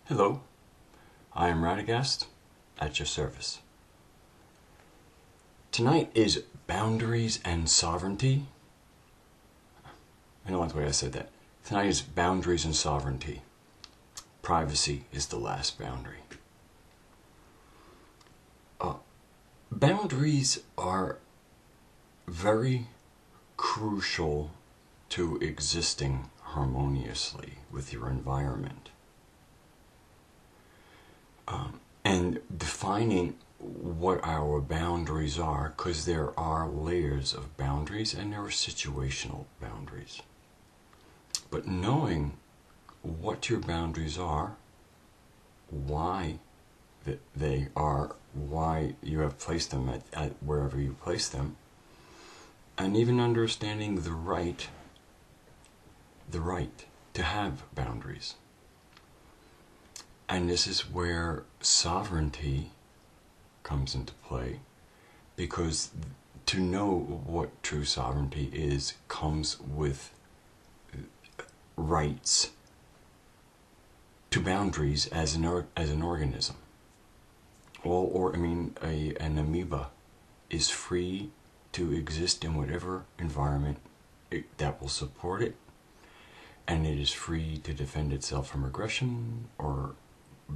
Hello, I am Radagast at your service. Tonight is boundaries and sovereignty. I don't like the way I said that. Tonight is boundaries and sovereignty. Privacy is the last boundary. Boundaries are very crucial to existing harmoniously with your environment. And defining what our boundaries are, because there are layers of boundaries and there are situational boundaries. But knowing what your boundaries are, why they are, why you have placed them at wherever you place them, and even understanding the right to have boundaries. And this is where sovereignty comes into play, because to know what true sovereignty is comes with rights to boundaries as an organism. An amoeba is free to exist in whatever environment that will support it, and it is free to defend itself from aggression or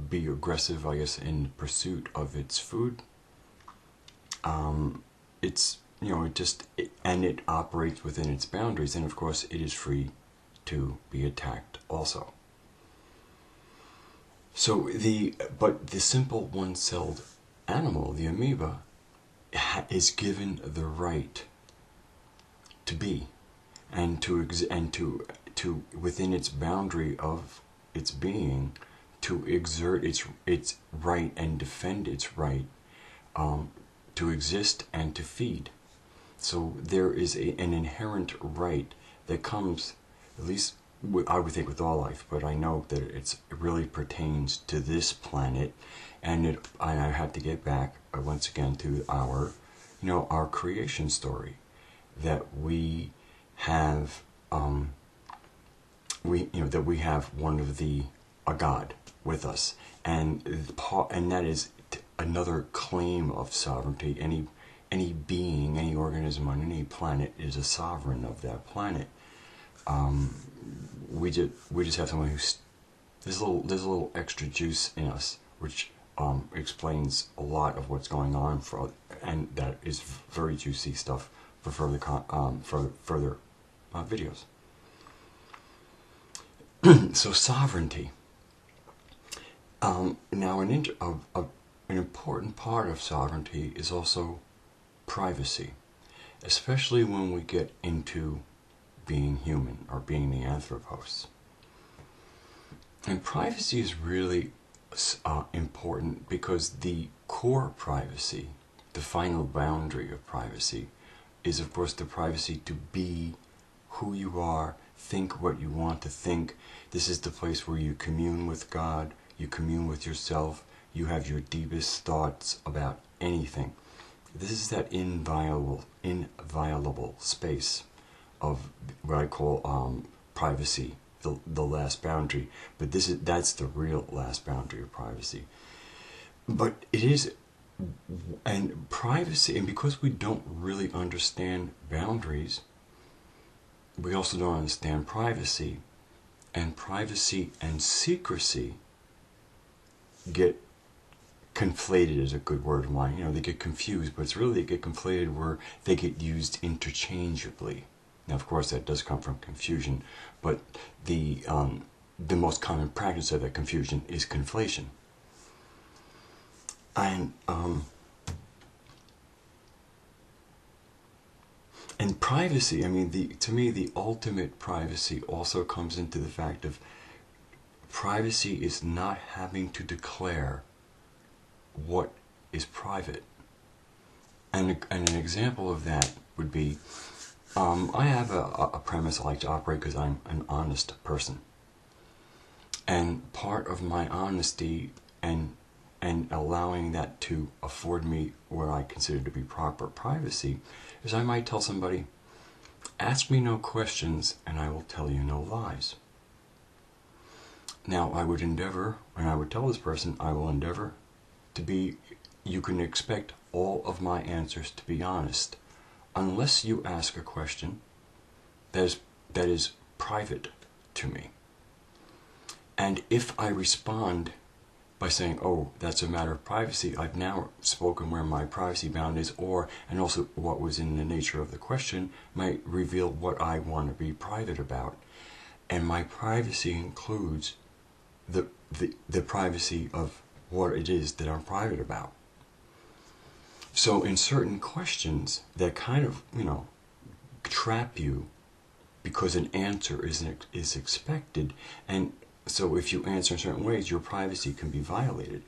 be aggressive, I guess, in pursuit of its food. It operates within its boundaries, and of course it is free to be attacked also. But the simple one-celled animal, the amoeba, is given the right to be, and to within its boundary of its being, to exert its right and defend its right to exist and to feed. So there is an inherent right that comes, at least I would think with all life, but I know that it really pertains to this planet, and I have to get back once again to our creation story, that we have that we have one of a God with us, and that is another claim of sovereignty. Any being, any organism on any planet is a sovereign of that planet. We just have someone there's a little extra juice in us, which explains a lot of what's going on and that is very juicy stuff for further videos. So sovereignty. Now an important part of sovereignty is also privacy, especially when we get into being human or being the anthropos. And privacy is really important, because the core privacy, the final boundary of privacy, is of course the privacy to be who you are, think what you want to think. This is the place where you commune with God, you commune with yourself, you have your deepest thoughts about anything. This is that inviolable space of what I call privacy, the last boundary. But that's the real last boundary of privacy. But it is, and privacy, and because we don't really understand boundaries, we also don't understand privacy. And privacy and secrecy get conflated, is a good word of mine. They get confused, but it's really they get conflated where they get used interchangeably. Now, of course, that does come from confusion, but the most common practice of that confusion is conflation. And privacy, to me, the ultimate privacy also comes into the fact of privacy is not having to declare what is private. And an example of that would be, I have a premise I like to operate because I'm an honest person. And part of my honesty and allowing that to afford me what I consider to be proper privacy is I might tell somebody, ask me no questions and I will tell you no lies. Now, I would endeavor, and I would tell this person, I will endeavor to be, you can expect all of my answers to be honest, unless you ask a question that is private to me. And if I respond by saying, oh, that's a matter of privacy, I've now spoken where my privacy bound is, and also what was in the nature of the question might reveal what I want to be private about. And my privacy includes the privacy of what it is that I'm private about. So in certain questions that kind of, trap you because an answer is expected, and so if you answer in certain ways, your privacy can be violated.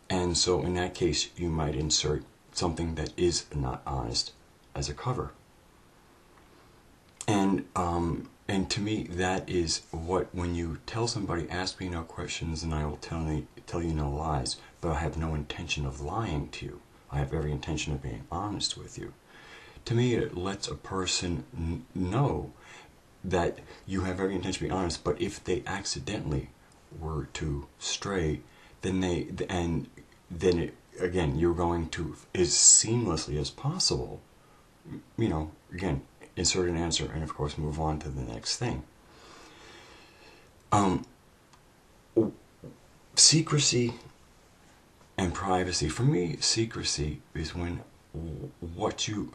And so in that case, you might insert something that is not honest as a cover. And to me, that is what, when you tell somebody, ask me no questions and I will tell you no lies, but I have no intention of lying to you. I have every intention of being honest with you. To me, it lets a person know that you have every intention to be honest, but if they accidentally were to stray, then again, you're going to, as seamlessly as possible, again, insert an answer and of course move on to the next thing. Secrecy and privacy. For me, secrecy is when what you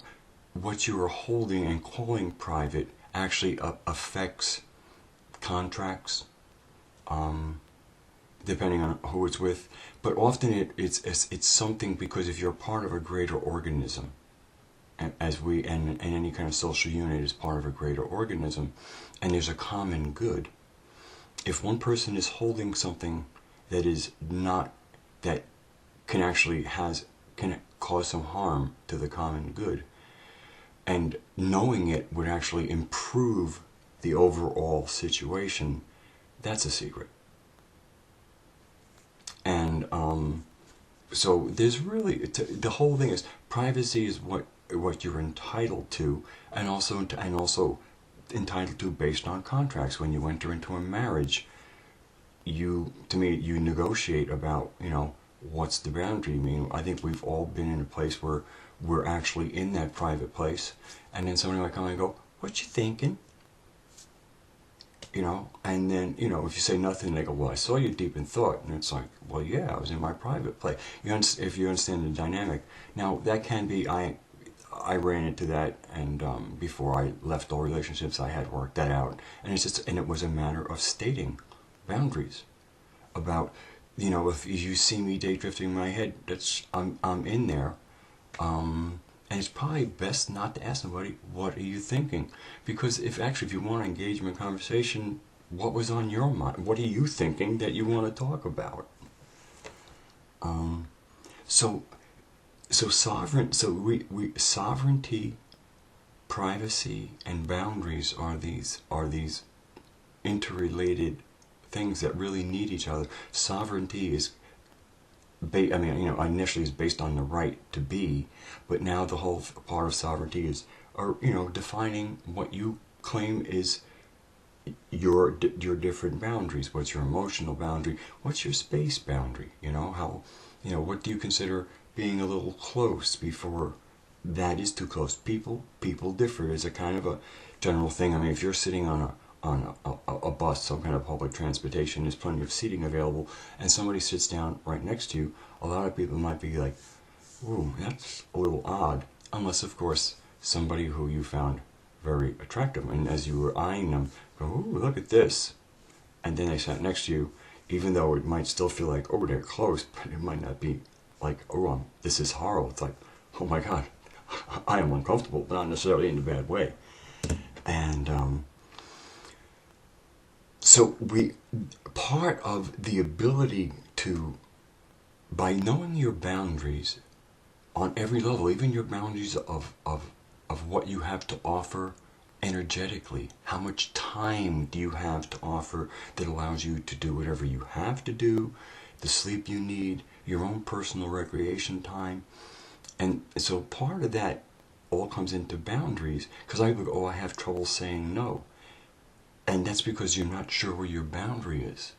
are holding and calling private actually affects contracts, depending on who it's with. But often it's something because if you're part of a greater organism, and any kind of social unit is part of a greater organism, and there's a common good. If one person is holding something that is not, that can cause some harm to the common good, and knowing it would actually improve the overall situation, that's a secret. And so there's really, the whole thing is, privacy is what you're entitled to, and also entitled to based on contracts. When you enter into a marriage, you negotiate about, what's the boundary. I mean, I think we've all been in a place where we're actually in that private place, and then somebody might come and go, what you thinking? And then, if you say nothing, they go, well, I saw you deep in thought. And it's like, well, yeah, I was in my private place. If you understand the dynamic. Now, that can be, I ran into that, and before I left all relationships, I had worked that out. And it was a matter of stating boundaries about, if you see me day drifting in my head, I'm in there. And it's probably best not to ask somebody, what are you thinking? Because if you want to engage in a conversation, what was on your mind? What are you thinking that you want to talk about? Sovereignty, privacy, and boundaries are these interrelated things that really need each other. Sovereignty is, initially is based on the right to be, but now the whole part of sovereignty is, defining what you claim is your different boundaries. What's your emotional boundary? What's your space boundary? What do you consider being a little close before that is too close? People differ. Is a kind of a general thing. If you're sitting on a bus, some kind of public transportation, there's plenty of seating available, and somebody sits down right next to you, a lot of people might be like, ooh, that's a little odd, unless, of course, somebody who you found very attractive, and as you were eyeing them, go, ooh, look at this, and then they sat next to you, even though it might still feel like, oh, they're close, but it might not be like, oh, this is horrible. It's like, oh my God, I am uncomfortable, but not necessarily in a bad way. And so part of the ability to, by knowing your boundaries on every level, even your boundaries of what you have to offer energetically, how much time do you have to offer that allows you to do whatever you have to do, the sleep you need, your own personal recreation time. And so part of that all comes into boundaries, because I go, I have trouble saying no. And that's because you're not sure where your boundary is.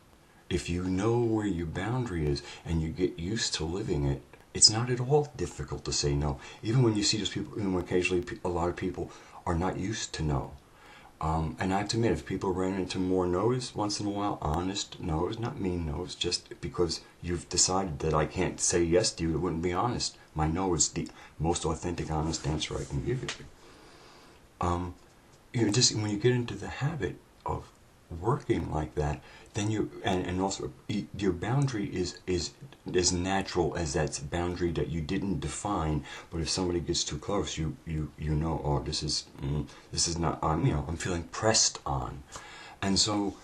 if you know where your boundary is and you get used to living it, it's not at all difficult to say no. Even when you see those people, even when occasionally a lot of people are not used to no. And I have to admit, if people ran into more no's once in a while, honest no's, not mean no's, just because you've decided that I can't say yes to you, it wouldn't be honest. My no is the most authentic, honest answer I can give you. Just when you get into the habit of working like that, then and also your boundary is as natural as that boundary that you didn't define. But if somebody gets too close, you know, oh, this is not. I'm feeling pressed on, and so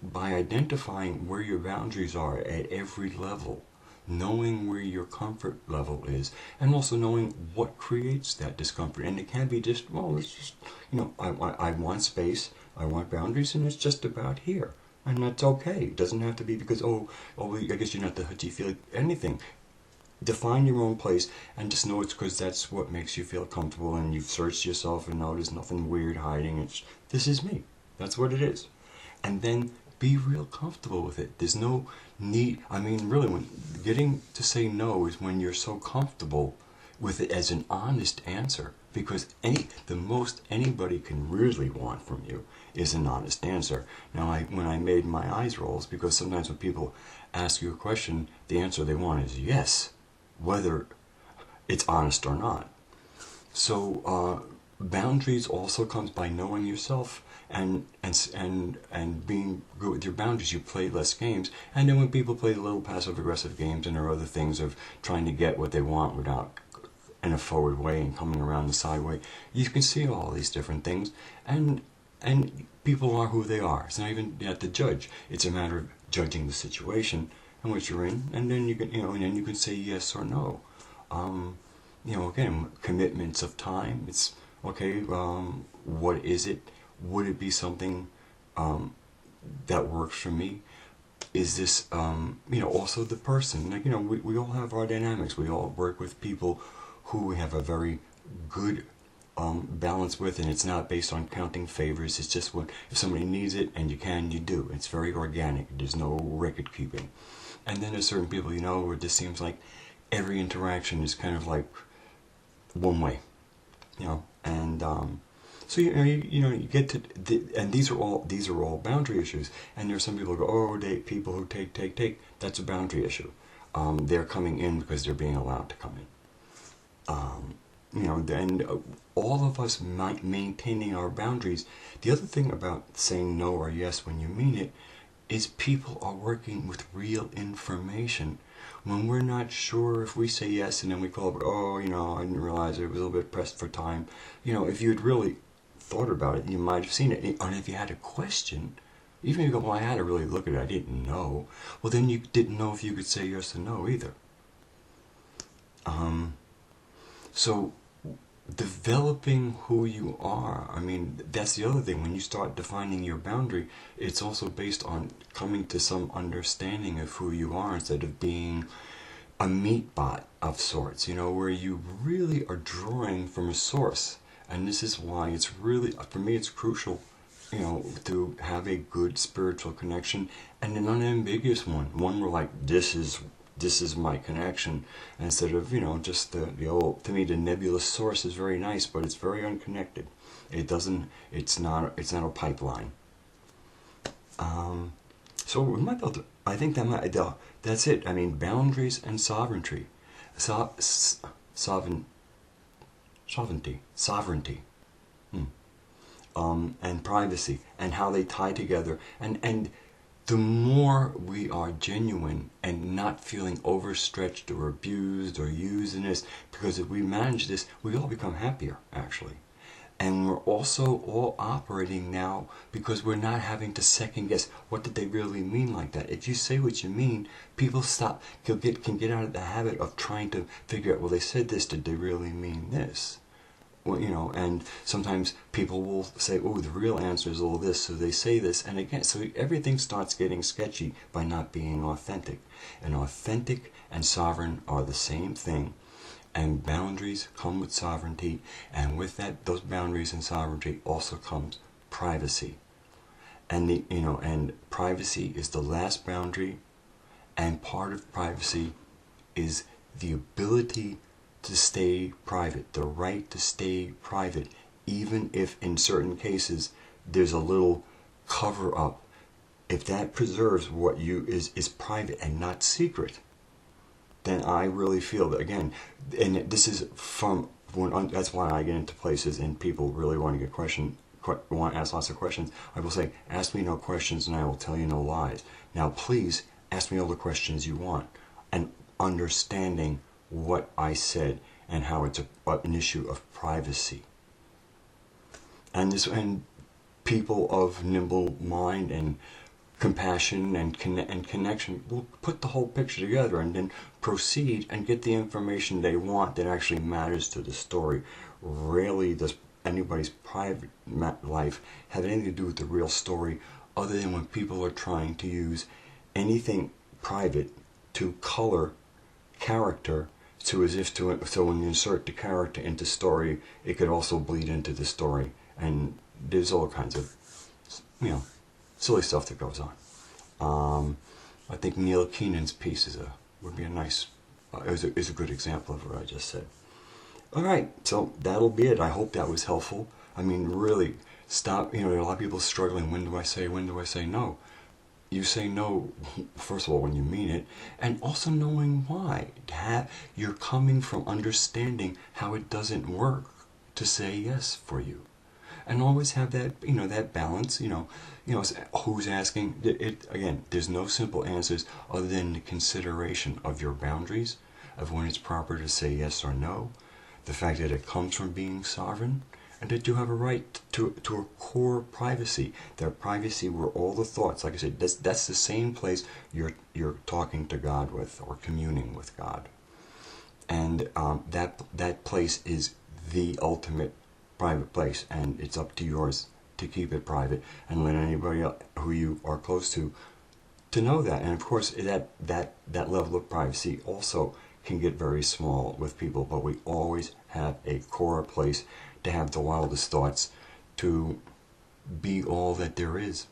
by identifying where your boundaries are at every level, knowing where your comfort level is, and also knowing what creates that discomfort. And it can be just, well, it's just, I want space, I want boundaries, and it's just about here. And that's okay. It doesn't have to be because, I guess you're not the touchy-feely, anything. Define your own place and just know it's because that's what makes you feel comfortable, and you've searched yourself and know there's nothing weird hiding. This is me. That's what it is. And then be real comfortable with it. There's no need. I mean, really, when getting to say no is when you're so comfortable with it as an honest answer. Because the most anybody can really want from you is an honest answer. Now, when I made my eyes rolls, because sometimes when people ask you a question, the answer they want is yes, whether it's honest or not. So boundaries also comes by knowing yourself and being good with your boundaries. You play less games, and then when people play little passive aggressive games and there are other things of trying to get what they want without in a forward way and coming around the side way, you can see all these different things, and people are who they are. It's not even you have to judge. It's a matter of judging the situation in which you're in, and then you can say yes or no. Again, commitments of time. It's okay. What is it? Would it be something that works for me? Is this also the person? Like, we all have our dynamics. We all work with people who we have a very good balance with, and it's not based on counting favors. It's just if somebody needs it and you do. It's very organic. There's no record keeping. And then there's certain people, where it just seems like every interaction is kind of like one way, and so you get to and these are all boundary issues. And there's some people who go, people who take. That's a boundary issue. They're coming in because they're being allowed to come in. And all of us maintaining our boundaries. The other thing about saying no or yes when you mean it is people are working with real information. When we're not sure, if we say yes and then we call it, I didn't realize it was a little bit pressed for time. If you'd really thought about it, you might have seen it. And if you had a question, even if you go, I had to really look at it, I didn't know. Well, then you didn't know if you could say yes or no either. So developing who you are, that's the other thing. When you start defining your boundary, it's also based on coming to some understanding of who you are instead of being a meat bot of sorts, where you really are drawing from a source. And this is why it's really, for me, it's crucial, to have a good spiritual connection and an unambiguous one where this is my connection, instead of just the old. To me, the nebulous source is very nice, but it's very unconnected. It's not a pipeline. So we might be able to, I think that's it. Boundaries and sovereignty, sovereignty, and privacy, and how they tie together, and the more we are genuine and not feeling overstretched or abused or used in this, because if we manage this, we all become happier, actually. And we're also all operating now because we're not having to second guess, what did they really mean like that? If you say what you mean, people can get out of the habit of trying to figure out, well, they said this, did they really mean this? Well, and sometimes people will say, the real answer is all this, so they say this, and again, so everything starts getting sketchy by not being authentic. And authentic and sovereign are the same thing, and boundaries come with sovereignty, and with those boundaries and sovereignty also comes privacy. And and privacy is the last boundary, and part of privacy is the ability to stay private, the right to stay private, even if in certain cases there's a little cover up. If that preserves what you is private and not secret, then I really feel that, again, and this is from when, that's why I get into places and people really want to want to ask lots of questions. I will say, ask me no questions and I will tell you no lies. Now please ask me all the questions you want, and understanding what I said and how it's an issue of privacy. And people of nimble mind and compassion and connection will put the whole picture together and then proceed and get the information they want that actually matters to the story. Rarely does anybody's private life have anything to do with the real story, other than when people are trying to use anything private to color character, so when you insert the character into story, it could also bleed into the story, and there's all kinds of silly stuff that goes on. I think Neil Keenan's piece would be a nice is a good example of what I just said. All right, so that'll be it. I hope that was helpful. I mean, really, stop. There are a lot of people struggling. When do I say no? You say no, first of all, when you mean it, and also knowing why. You're coming from understanding how it doesn't work to say yes for you. And always have that, that balance, who's asking. Again, there's no simple answers other than the consideration of your boundaries, of when it's proper to say yes or no, the fact that it comes from being sovereign, and that you have a right to a core privacy. That privacy where all the thoughts, like I said, that's the same place you're talking to God with, or communing with God. And that place is the ultimate private place, and it's up to yours to keep it private and let anybody else who you are close to know that. And of course, that level of privacy also can get very small with people, but we always have a core place to have the wildest thoughts, to be all that there is.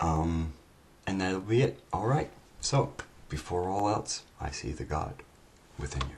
And that'll be it. All right. So, before all else, I see the God within you.